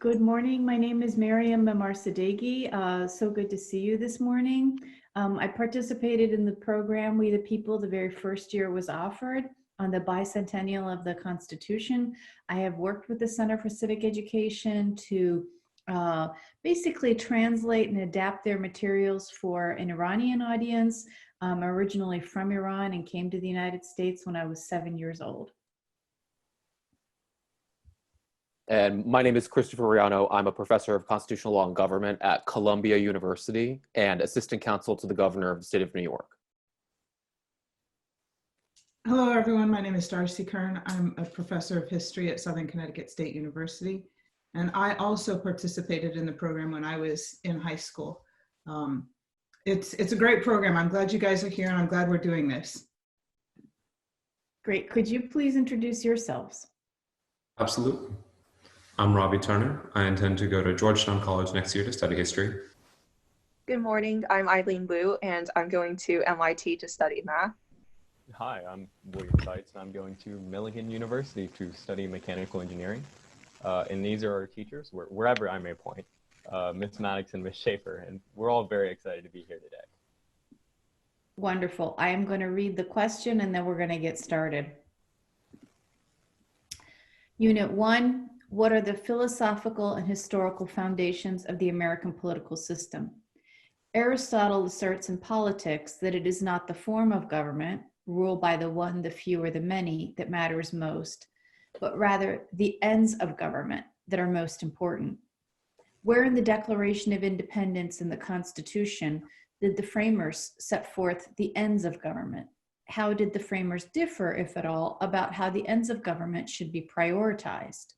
Good morning. My name is Miriam Mamarsadeghi. So good to see you this morning. I participated in the program We the People the very first year was offered on the bicentennial of the Constitution. I have worked with the Center for Civic Education to basically translate and adapt their materials for an Iranian audience. I'm originally from Iran and came to the United States when I was 7 years old. And my name is Christopher Riano. I'm a professor of constitutional law and government at Columbia University and assistant counsel to the governor of the state of New York. Hello, everyone. My name is Darcy Kern. I'm a professor of history at Southern Connecticut State University. And I also participated in the program when I was in high school. It's a great program. I'm glad you guys are here and I'm glad we're doing this. Great. Could you please introduce yourselves? Absolutely. I'm Robbie Turner. I intend to go to Georgetown College next year to study history. Good morning. I'm Eileen Liu, and I'm going to MIT to study math. Hi, I'm William Seitz, and I'm going to Milligan University to study mechanical engineering. And these are our teachers, wherever I may point, Miss Maddox and Miss Schaefer, and we're all very excited to be here today. Wonderful. I am going to read the question and then we're going to get started. Unit 1. What are the philosophical and historical foundations of the American political system? Aristotle asserts in Politics that it is not the form of government, ruled by the one, the few, or the many, that matters most, but rather the ends of government that are most important. Where in the Declaration of Independence and the Constitution did the framers set forth the ends of government? How did the framers differ, if at all, about how the ends of government should be prioritized?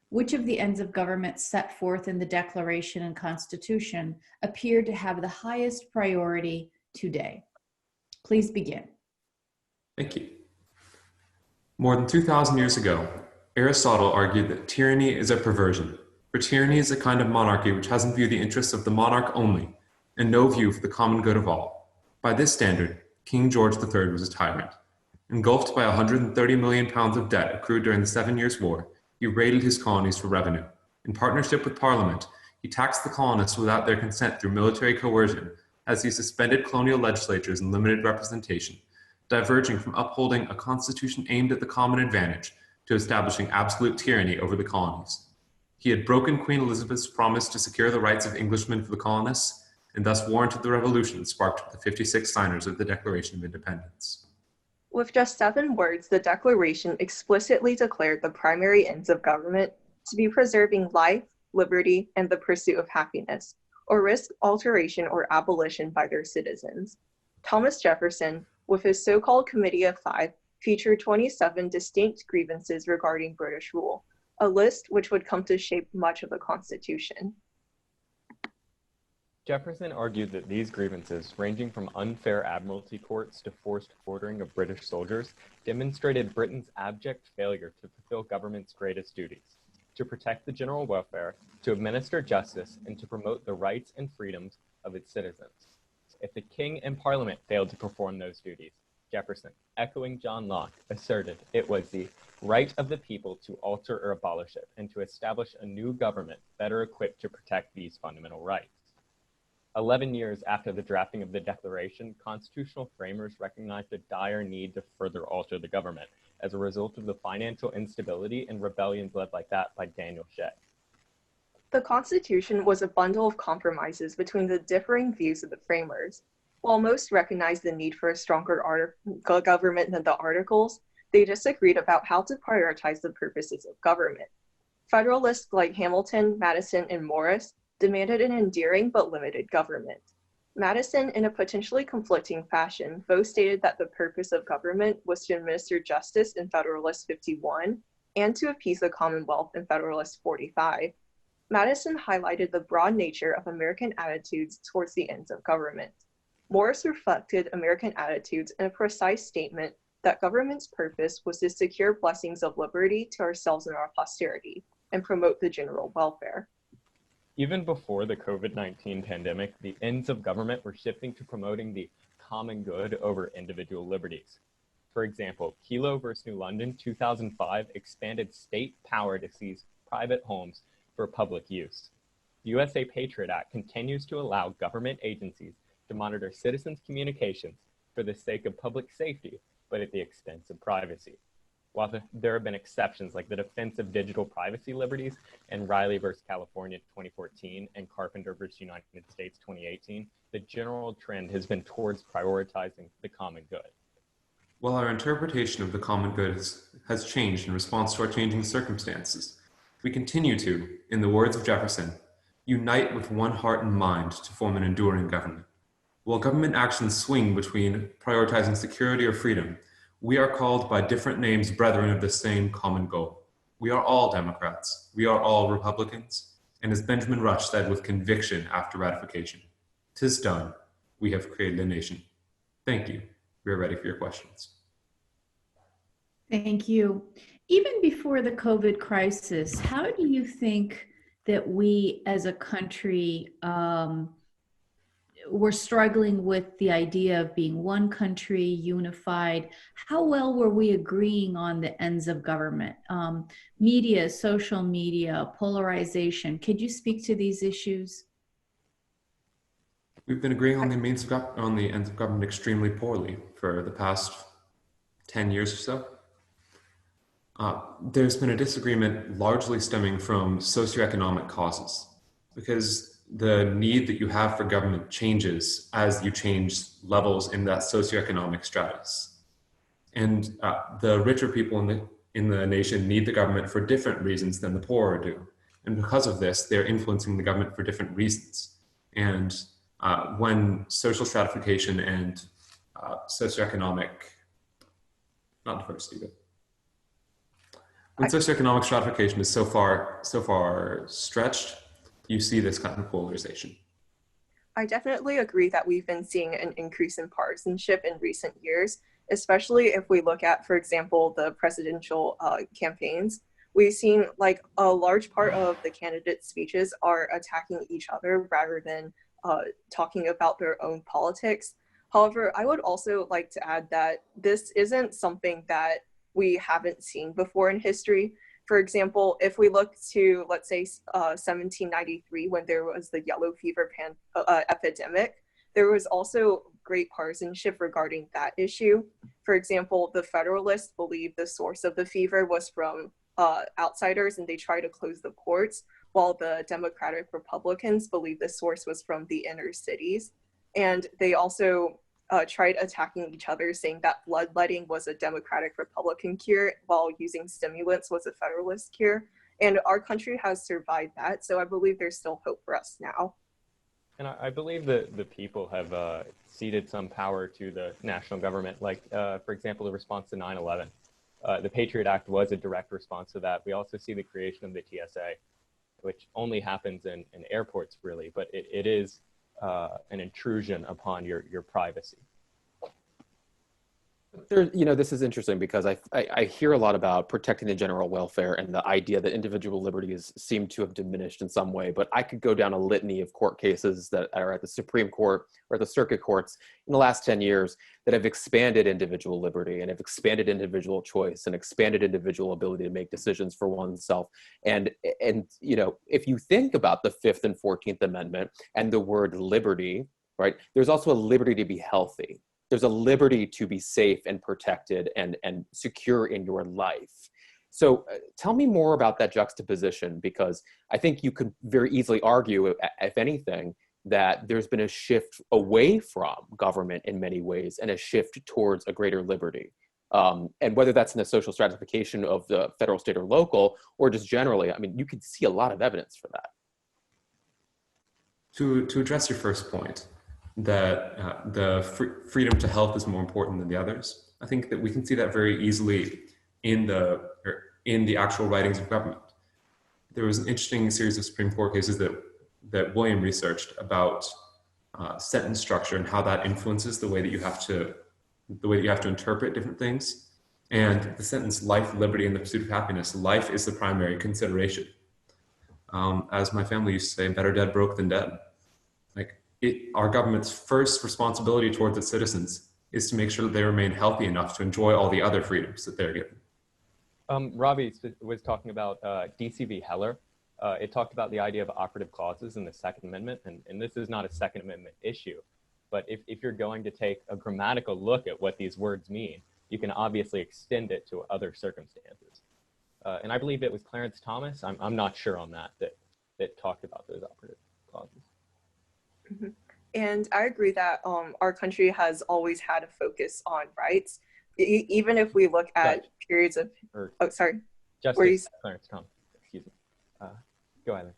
Which of the ends of government set forth in the Declaration and Constitution appear to have the highest priority today? Please begin. Thank you. More than 2,000 years ago, Aristotle argued that tyranny is a perversion, for tyranny is a kind of monarchy which has in view the interests of the monarch only, and no view for the common good of all. By this standard, King George III was a tyrant. Engulfed by 130 million pounds of debt accrued during the 7 Years' War, he raided his colonies for revenue. In partnership with Parliament, he taxed the colonists without their consent through military coercion, as he suspended colonial legislatures and limited representation, diverging from upholding a constitution aimed at the common advantage to establishing absolute tyranny over the colonies. He had broken Queen Elizabeth's promise to secure the rights of Englishmen for the colonists, and thus warranted the revolution sparked by the 56 signers of the Declaration of Independence. With just 7 words, the Declaration explicitly declared the primary ends of government to be preserving life, liberty, and the pursuit of happiness, or risk alteration or abolition by their citizens. Thomas Jefferson, with his so-called Committee of Five, featured 27 distinct grievances regarding British rule, a list which would come to shape much of the Constitution. Jefferson argued that these grievances, ranging from unfair admiralty courts to forced quartering of British soldiers, demonstrated Britain's abject failure to fulfill government's greatest duties: to protect the general welfare, to administer justice, and to promote the rights and freedoms of its citizens. If the king and parliament failed to perform those duties, Jefferson, echoing John Locke, asserted it was the right of the people to alter or abolish it, and to establish a new government better equipped to protect these fundamental rights. 11 years after the drafting of the Declaration, constitutional framers recognized a dire need to further alter the government as a result of the financial instability and rebellions led like that by Daniel Shea. The Constitution was a bundle of compromises between the differing views of the framers. While most recognized the need for a stronger government than the Articles, they disagreed about how to prioritize the purposes of government. Federalists like Hamilton, Madison, and Morris demanded an enduring but limited government. Madison, in a potentially conflicting fashion, both stated that the purpose of government was to administer justice in Federalist 51 and to appease the Commonwealth in Federalist 45. Madison highlighted the broad nature of American attitudes towards the ends of government. Morris reflected American attitudes in a precise statement that government's purpose was to secure blessings of liberty to ourselves and our posterity, and promote the general welfare. Even before the COVID-19 pandemic, the ends of government were shifting to promoting the common good over individual liberties. For example, Kelo versus New London 2005 expanded state power to seize private homes for public use. The USA Patriot Act continues to allow government agencies to monitor citizens' communications for the sake of public safety, but at the expense of privacy. While there have been exceptions like the Defense of Digital Privacy Liberties and Riley versus California 2014 and Carpenter versus United States 2018, the general trend has been towards prioritizing the common good. While our interpretation of the common good has changed in response to our changing circumstances, we continue to, in the words of Jefferson, unite with one heart and mind to form an enduring government. While government actions swing between prioritizing security or freedom, we are called by different names brethren of the same common goal. We are all Democrats. We are all Republicans. And as Benjamin Rush said with conviction after ratification, "'Tis done. We have created a nation." Thank you. We are ready for your questions. Thank you. Even before the COVID crisis, how do you think that we as a country were struggling with the idea of being one country, unified? How well were we agreeing on the ends of government? Media, social media, polarization. Could you speak to these issues? We've been agreeing on the ends of government extremely poorly for the past 10 years or so. There's been a disagreement largely stemming from socioeconomic causes, because the need that you have for government changes as you change levels in that socioeconomic stratus. And the richer people in the nation need the government for different reasons than the poorer do. And because of this, they're influencing the government for different reasons. And when social stratification and socioeconomic, not diversity, but when socioeconomic stratification is so far stretched, you see this kind of polarization. I definitely agree that we've been seeing an increase in partisanship in recent years, especially if we look at, for example, the presidential campaigns. We've seen like a large part of the candidates' speeches are attacking each other rather than talking about their own politics. However, I would also like to add that this isn't something that we haven't seen before in history. For example, if we look to, let's say, 1793, when there was the yellow fever epidemic, there was also great partisanship regarding that issue. For example, the Federalists believed the source of the fever was from outsiders, and they tried to close the ports, while the Democratic Republicans believed the source was from the inner cities. And they also tried attacking each other, saying that bloodletting was a Democratic Republican cure, while using stimulants was a Federalist cure. And our country has survived that, so I believe there's still hope for us now. And I believe that the people have ceded some power to the national government. Like, for example, the response to 9/11. The Patriot Act was a direct response to that. We also see the creation of the TSA, which only happens in airports, really, but it is an intrusion upon your privacy. This is interesting because I hear a lot about protecting the general welfare and the idea that individual liberties seem to have diminished in some way. But I could go down a litany of court cases that are at the Supreme Court or the circuit courts in the last 10 years that have expanded individual liberty and have expanded individual choice and expanded individual ability to make decisions for oneself. And if you think about the Fifth and 14th Amendment and the word liberty, right, there's also a liberty to be healthy. There's a liberty to be safe and protected and secure in your life. So tell me more about that juxtaposition, because I think you could very easily argue, if anything, that there's been a shift away from government in many ways and a shift towards a greater liberty. And whether that's in the social stratification of the federal, state, or local, or just generally, I mean, you could see a lot of evidence for that. To address your first point, that the freedom to health is more important than the others, I think that we can see that very easily in the actual writings of government. There was an interesting series of Supreme Court cases that William researched about sentence structure and how that influences the way that you have to interpret different things. And the sentence life, liberty, and the pursuit of happiness, life is the primary consideration. As my family used to say, better dead broke than dead. Our government's first responsibility towards its citizens is to make sure that they remain healthy enough to enjoy all the other freedoms that they're given. Robbie was talking about D.C. v. Heller. it talked about the idea of operative clauses in the Second Amendment, and this is not a Second Amendment issue, but if you're going to take a grammatical look at what these words mean, you can obviously extend it to other circumstances. And I believe it was Clarence Thomas, I'm not sure on that talked about those operative clauses. Mm-hmm. And I agree that our country has always had a focus on rights, even if we look at periods of, Justice Clarence Thomas, excuse me. Go ahead.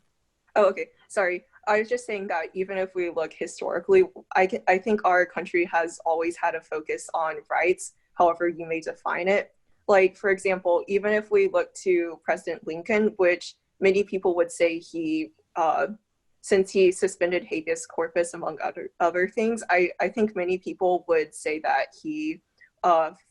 Oh, okay. Sorry. I was just saying that even if we look historically, I think our country has always had a focus on rights, however you may define it. Like, for example, even if we look to President Lincoln, which many people would say he, since he suspended habeas corpus, among other things, I think many people would say that he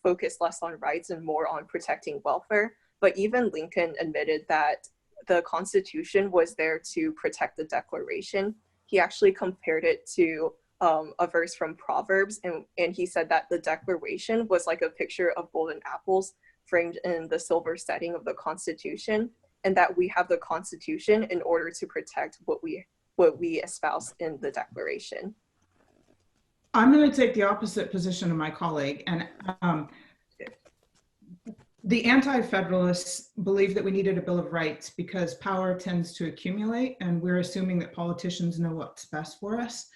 focused less on rights and more on protecting welfare. But even Lincoln admitted that the Constitution was there to protect the Declaration. He actually compared it to a verse from Proverbs, and he said that the Declaration was like a picture of golden apples framed in the silver setting of the Constitution, and that we have the Constitution in order to protect what we espouse in the Declaration. I'm going to take the opposite position of my colleague, and the anti-federalists believe that we needed a Bill of Rights because power tends to accumulate, and we're assuming that politicians know what's best for us.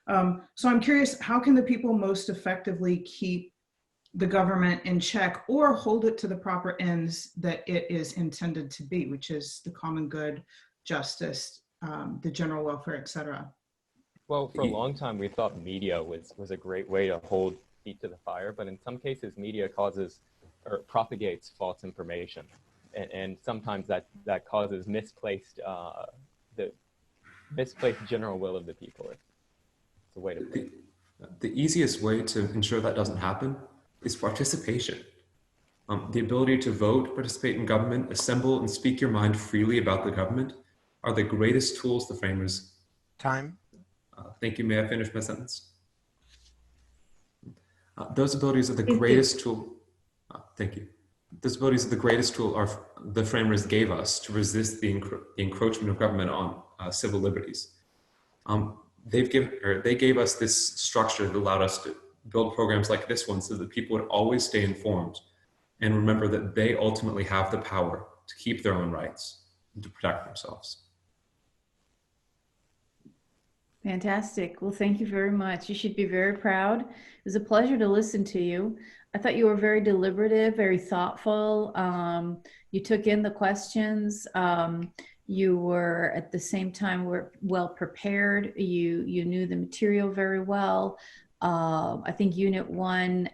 So I'm curious, how can the people most effectively keep the government in check or hold it to the proper ends that it is intended to be, which is the common good, justice, the general welfare, et cetera? Well, for a long time, we thought media was a great way to hold feet to the fire, but in some cases, media causes or propagates false information, and sometimes that causes misplaced the misplaced general will of the people. It's a way to put it. The easiest way to ensure that doesn't happen is participation. The ability to vote, participate in government, assemble, and speak your mind freely about the government are the greatest tools the framers. Time. Thank you. May I finish my sentence? Those abilities are the greatest tool. Thank you. Those abilities are the greatest tool the framers gave us to resist the encroachment of government on civil liberties. They gave us this structure that allowed us to build programs like this one so that people would always stay informed and remember that they ultimately have the power to keep their own rights and to protect themselves. Fantastic. Well, thank you very much. You should be very proud. It was a pleasure to listen to you. I thought you were very deliberative, very thoughtful. You took in the questions. You were at the same time were well prepared. You knew the material very well. I think Unit 1,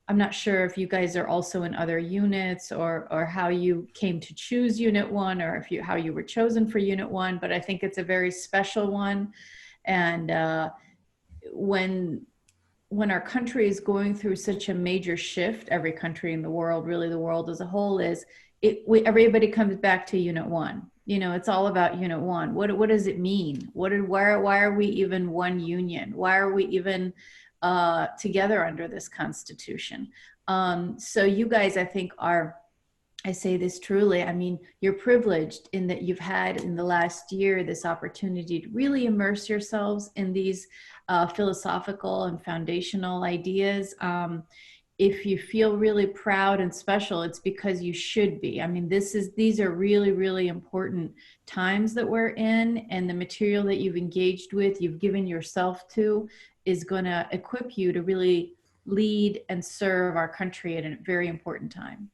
I'm not sure if you guys are also in other units or how you came to choose Unit 1 or how you were chosen for Unit 1, but I think it's a very special one. And when our country is going through such a major shift, every country in the world, really the world as a whole everybody comes back to Unit 1. You know, it's all about Unit 1. What does it mean? Why are we even one union? Why are we even together under this Constitution? So you guys, I think, I say this truly, I mean, you're privileged in that you've had in the last year this opportunity to really immerse yourselves in these philosophical and foundational ideas. If you feel really proud and special, it's because you should be. I mean, these are really, really important times that we're in, and the material that you've engaged with, you've given yourself to, is going to equip you to really lead and serve our country at a very important time.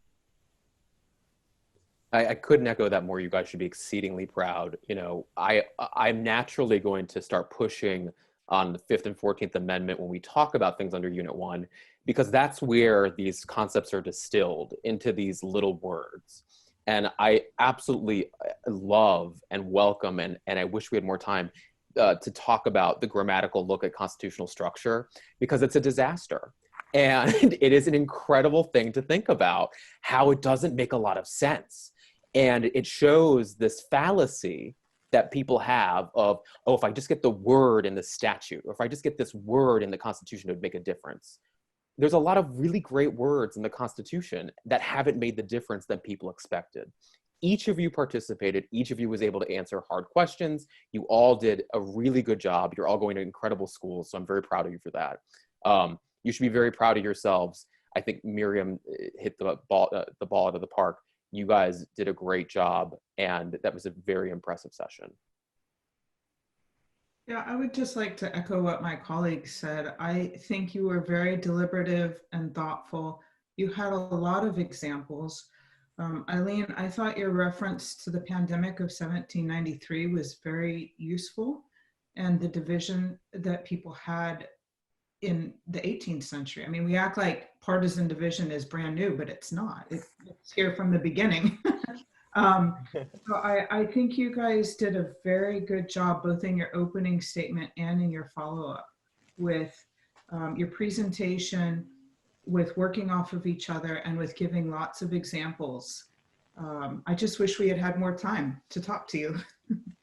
I couldn't echo that more. You guys should be exceedingly proud. You know, I'm naturally going to start pushing on the 5th and 14th Amendment when we talk about things under Unit 1, because that's where these concepts are distilled into these little words. And I absolutely love and welcome, and I wish we had more time to talk about the grammatical look at constitutional structure, because it's a disaster. And it is an incredible thing to think about how it doesn't make a lot of sense. And it shows this fallacy that people have of, oh, if I just get the word in the statute, or if I just get this word in the Constitution, it would make a difference. There's a lot of really great words in the Constitution that haven't made the difference that people expected. each of you participated. Each of you was able to answer hard questions. You all did a really good job. You're all going to incredible schools, so I'm very proud of you for that. You should be very proud of yourselves. I think Miriam hit the ball out of the park. You guys did a great job, and that was a very impressive session. Yeah, I would just like to echo what my colleagues said. I think you were very deliberative and thoughtful. You had a lot of examples. Eileen, I thought your reference to the pandemic of 1793 was very useful, and the division that people had in the 18th century. I mean, we act like partisan division is brand new, but it's not. It's here from the beginning. So I think you guys did a very good job, both in your opening statement and in your follow-up, with your presentation, with working off of each other, and with giving lots of examples. I just wish we had had more time to talk to you.